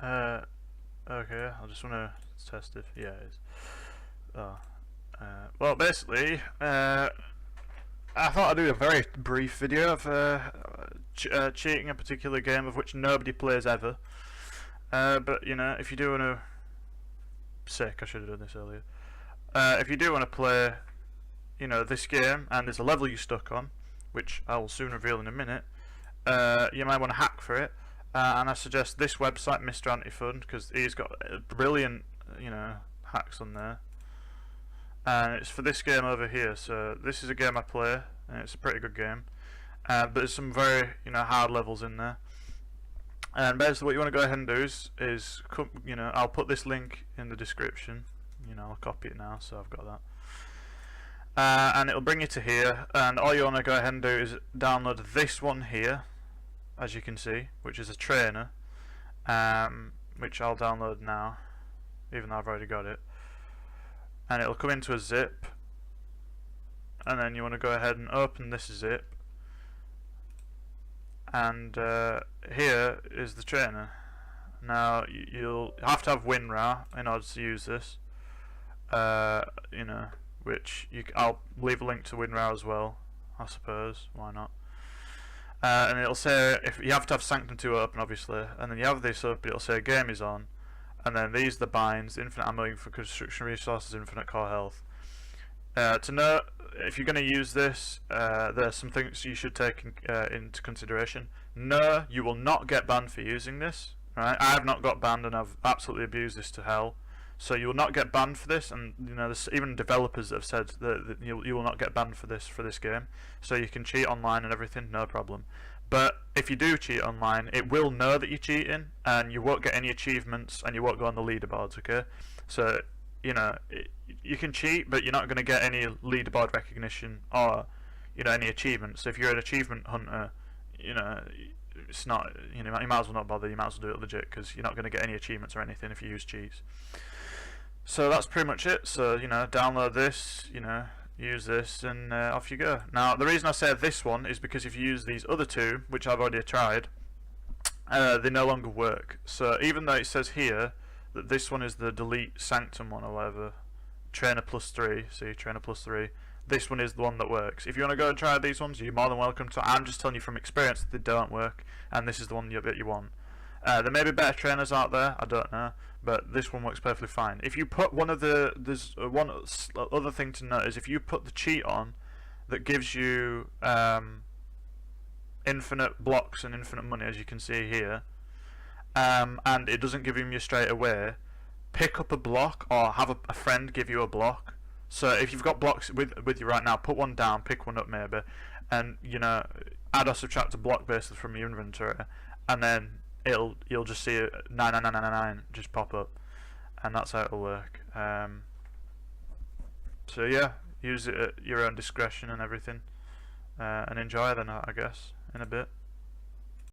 Uh, okay, I just want to test if yeah it is. Oh, well, basically, I thought I'd do a very brief video of cheating a particular game of which nobody plays ever. But you know, if you do want to, sick, I should have done this earlier. If you do want to play, you know, this game and there's a level you're stuck on, which I will soon reveal in a minute, you might want to hack for it. And I suggest this website, Mr. Antifund, because he's got brilliant, you know, hacks on there. And it's for this game over here. So this is a game I play, and it's a pretty good game. But there's some very, you know, hard levels in there. And basically, what you want to go ahead and do is you know, I'll put this link in the description. You know, I'll copy it now, so I've got that. And it'll bring you to here, and all you want to go ahead and do is download this one here, as you can see, which is a trainer, which I'll download now, even though I've already got it. And it'll come into a zip, and then you want to go ahead and open this zip, and here is the trainer. Now you'll have to have WinRAR in order to use this, you know, which I'll leave a link to WinRAR as well, I suppose, why not. And it'll say, if you have to have Sanctum 2 open obviously, and then you have this up, it'll say game is on, and then these are the binds: infinite ammo for construction resources, infinite core health. To know if you're going to use this, there's some things you should take into consideration. No, you will not get banned for using this. Right? I have not got banned, and I've absolutely abused this to hell. So you will not get banned for this, and you know, there's even developers that have said that you will not get banned for this game. So you can cheat online and everything, no problem. But if you do cheat online, it will know that you're cheating, and you won't get any achievements, and you won't go on the leaderboards. Okay, so you know you can cheat, but you're not going to get any leaderboard recognition or, you know, any achievements. So if you're an achievement hunter, you know, it's not, you know, you might as well not bother. You might as well do it legit, because you're not going to get any achievements or anything if you use cheats. So that's pretty much it. So, you know, download this, you know, use this, and off you go. Now, the reason I say this one is because if you use these other two, which I've already tried, they no longer work. So even though it says here that this one is the delete Sanctum one or whatever, trainer plus 3, see, trainer plus 3, this one is the one that works. If you want to go and try these ones, you're more than welcome to. I'm just telling you from experience that they don't work, and this is the one that you want. There may be better trainers out there, I don't know, but this one works perfectly fine. If you put one of the, there's one other thing to note is if you put the cheat on that gives you infinite blocks and infinite money, as you can see here, and it doesn't give you straight away, pick up a block or have a friend give you a block. So if you've got blocks with you right now, put one down, pick one up maybe, and you know, add or subtract a block basically from your inventory, and then you'll just see 99999 just pop up, and that's how it'll work. So yeah, use it at your own discretion and everything, and enjoy then, I guess, in a bit.